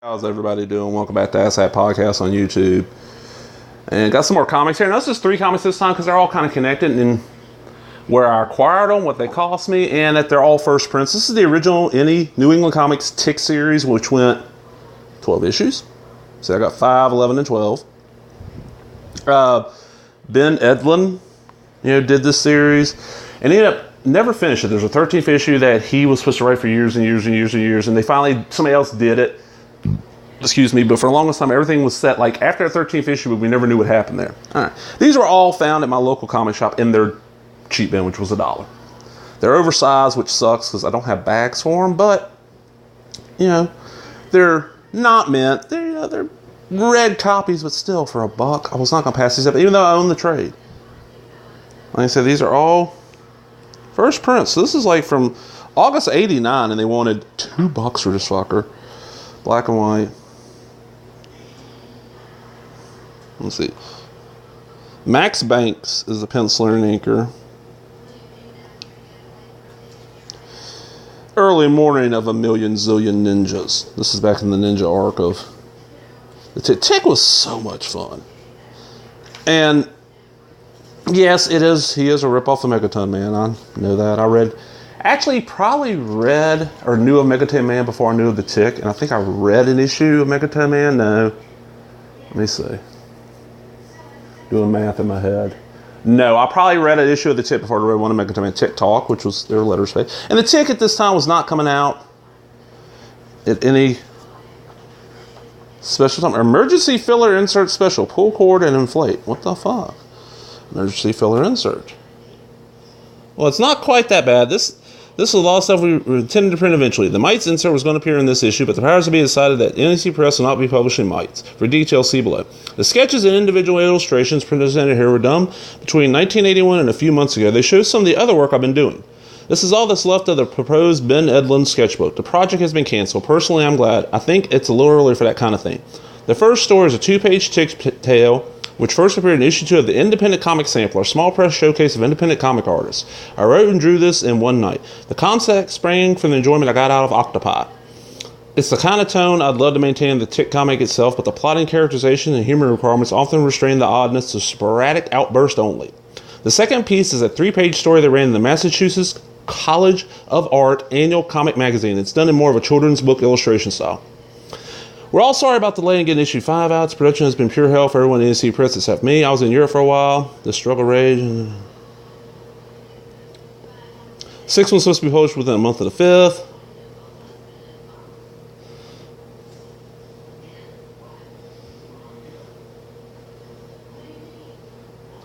How's everybody doing? Welcome back to Asshat Podcast on YouTube. And got some more comics here. And that's just 3 comics this time because they're all kind of connected and where I acquired them, what they cost me, and that they're all first prints. This is the original New England Comics Tick series, which went 12 issues. So I got 5, 11, and 12. Ben Edlund, did this series, and he ended up never finished it. There's a 13th issue that he was supposed to write for years and years and years and years, and somebody else did it. Excuse me, but for the longest time, everything was set like after the 13th issue, but we never knew what happened there. All right, these were all found at my local comic shop in their cheap bin, which was $1. They're oversized, which sucks because I don't have bags for them, but they're not mint. They're red copies, but still for $1, I was not gonna pass these up, even though I own the trade. Like I said, these are all first prints. So this is like from August '89, and they wanted $2 for this fucker. Black and white. Let's see. Max Banks is a penciler and inker. Early morning of a million zillion ninjas. This is back in the ninja arc of the Tick. Tick was so much fun. And yes, it is. He is a ripoff of Megaton Man. I know that. Probably read or knew of Megaton Man before I knew of the Tick. And I think I read an issue of Megaton Man. No. Let me see. Doing math in my head. No, I probably read an issue of the Tick before I read one of Megaton Man, Tick Talk, which was their letter space. And the Tick at this time was not coming out at any special time. Emergency filler insert special. Pull cord and inflate. What the fuck? Emergency filler insert. Well, it's not quite that bad. This is a lot of stuff we intended to print eventually. The Mites insert was going to appear in this issue, but the powers to be decided that NEC Press will not be publishing Mites. For details, see below. The sketches and individual illustrations presented here were done between 1981 and a few months ago. They show some of the other work I've been doing. This is all that's left of the proposed Ben Edlund sketchbook. The project has been canceled. Personally, I'm glad. I think it's a little early for that kind of thing. The first story is a 2-page Tick tale, which first appeared in issue 2 of the Independent Comic Sampler, a small press showcase of independent comic artists. I wrote and drew this in one night. The concept sprang from the enjoyment I got out of Octopi. It's the kind of tone I'd love to maintain in the Tick comic itself, but the plotting, characterization, and humor requirements often restrain the oddness to sporadic outbursts only. The second piece is a 3-page story that ran in the Massachusetts College of Art annual comic magazine. It's done in more of a children's book illustration style. We're all sorry about the delay in getting issue 5 out. Its production has been pure hell for everyone in NC Press except me. I was in Europe for a while. The struggle raged. 6th one's supposed to be published within a month of the 5th.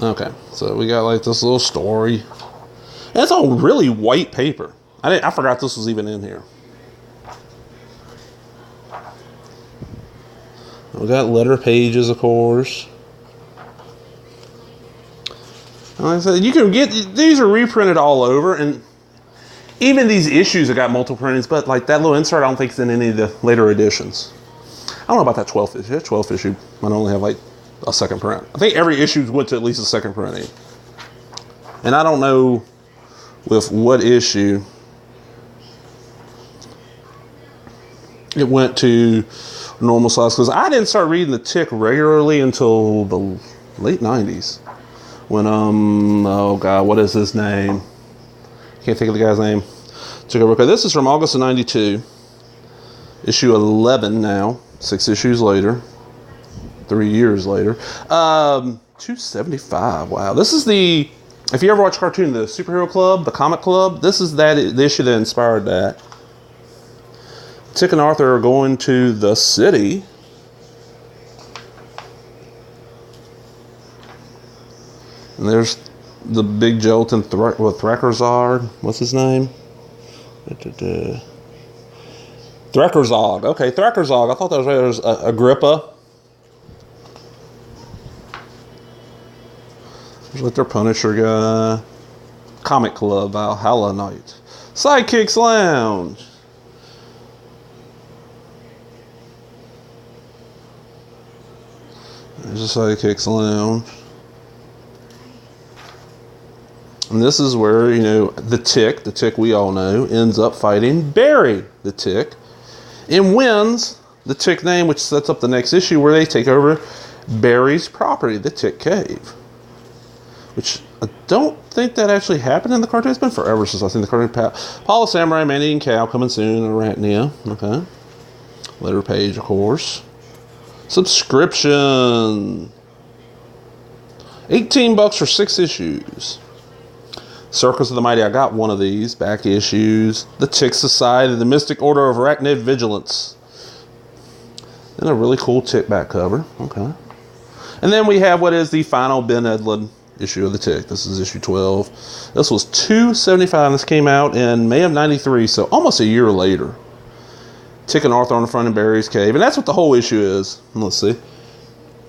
Okay, so we got like this little story. And it's all really white paper. I forgot this was even in here. We got letter pages, of course. And like I said, you can get these are reprinted all over, and even these issues have got multiple printings. But like that little insert, I don't think it's in any of the later editions. I don't know about that 12th issue. That 12th issue might only have like a second print. I think every issue went to at least a second printing, and I don't know with what issue it went to normal size, because I didn't start reading the Tick regularly until the late 90s when oh god, what is his name? Can't think of the guy's name. Took a look. This is from August of '92, issue 11 now, 6 issues later, 3 years later. 275. Wow, this is the, if you ever watch cartoon, the Superhero Club, the Comic Club, this is the issue that inspired that. Tick and Arthur are going to the city. And there's the big gelatin Threckerzard. What's his name? Threckerzog. Okay, Threckerzog. I thought that was right. There's Agrippa. There's like their Punisher guy. Comic Club, Valhalla Night. Sidekicks Lounge. There's a Sidekicks Lounge. And this is where, the Tick we all know, ends up fighting Barry the Tick and wins the Tick name, which sets up the next issue where they take over Barry's property, the Tick Cave. Which I don't think that actually happened in the cartoon. It's been forever since I've seen the cartoon. Paul Samurai, Man-Eating Cow coming soon. Arachnia. Okay. Letter page, of course. Subscription. $18 for 6 issues. Circus of the Mighty. I got one of these. Back issues. The Tick Society. The Mystic Order of Arachnid Vigilance. And a really cool Tick back cover. Okay. And then we have what is the final Ben Edlund issue of the Tick. This is issue 12. This was $2.75. This came out in May of '93, so almost a year later. Tick and Arthur on the front in Barry's cave, and that's what the whole issue is. Let's see.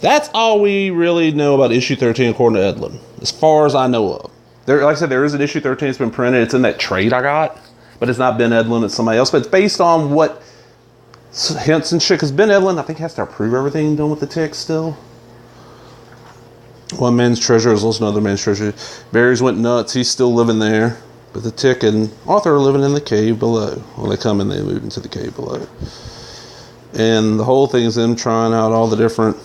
That's all we really know about issue 13 according to Edlund, as far as I know of. There, like I said, there is an issue 13 that's been printed. It's in that trade I got, but it's not Ben Edlund. It's somebody else. But it's based on what hints and shit. Because Ben Edlund, I think, has to approve everything done with the Tick still. One man's treasure is also another man's treasure. Barry's went nuts. He's still living there. But the Tick and Arthur are living in the cave below. Well, they come and they move into the cave below. And the whole thing is them trying out all the different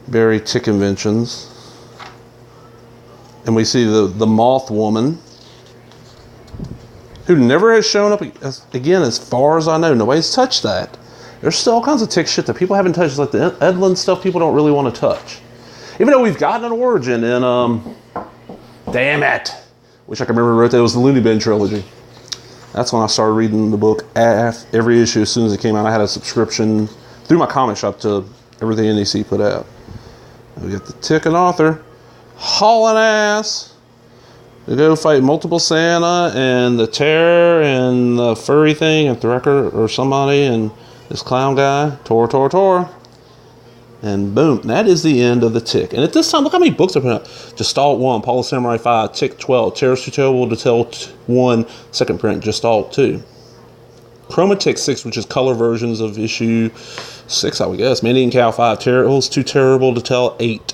Barry Tick inventions. And we see the Moth Woman, who never has shown up again as far as I know. Nobody's touched that. There's still all kinds of Tick shit that people haven't touched, like the Edlund stuff people don't really want to touch. Even though we've gotten an origin in, damn it. Wish I could remember who wrote that. It was the Looney Bin trilogy. That's when I started reading the book every issue as soon as it came out. I had a subscription through my comic shop to everything NEC put out. We got the Tick and Arthur hauling ass to go fight Multiple Santa and the Terror and the furry thing and Threcker or somebody and this clown guy, Tor. And boom, that is the end of the Tick. And at this time, look how many books are put out. Gestalt 1, Paul Samurai 5, Tick 12, Terror's Too Terrible to Tell 1, second print, Gestalt 2. Chroma Tick 6, which is color versions of issue 6, I would guess. Man-Eating Cow 5, Tales Too Terrible to Tell 8.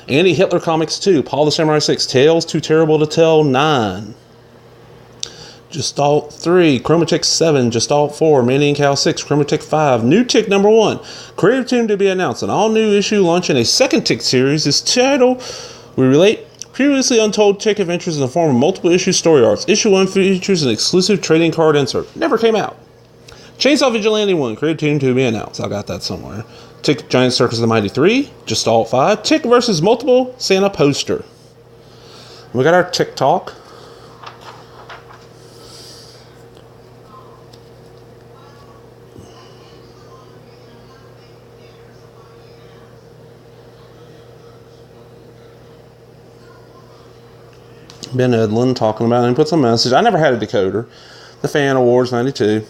Anti-Hitler Comics 2, Paul the Samurai 6, Tales Too Terrible to Tell 9. Gestalt 3, Chroma Tick 7, Gestalt 4, Man-Eating Cow 6, Chroma Tick 5, new Tick number 1. Creative team to be announced. An all-new issue launching a second Tick series. This title we relate previously untold Tick adventures in the form of multiple issue story arcs. Issue 1 features an exclusive trading card insert. Never came out. Chainsaw Vigilante 1, creative team to be announced. I got that somewhere. Tick Giant Circus of the Mighty 3, Gestalt 5, Tick versus Multiple Santa poster. We got our Tick Talk. Ben Edlund talking about it and puts a message. I never had a decoder. The Fan Awards 92.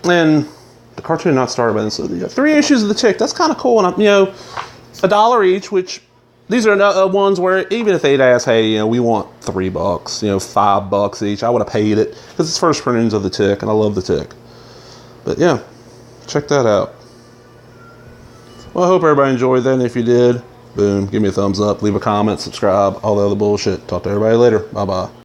And the cartoon not started by then, so you have 3 issues of the Tick. That's kind of cool. And $1 each, which these are ones where even if they'd asked, hey, we want $3, $5 each, I would have paid it because it's first printings of the Tick, and I love the Tick. But yeah, check that out. Well, I hope everybody enjoyed that, and if you did, boom, give me a thumbs up, leave a comment, subscribe, all the other bullshit. Talk to everybody later. Bye-bye.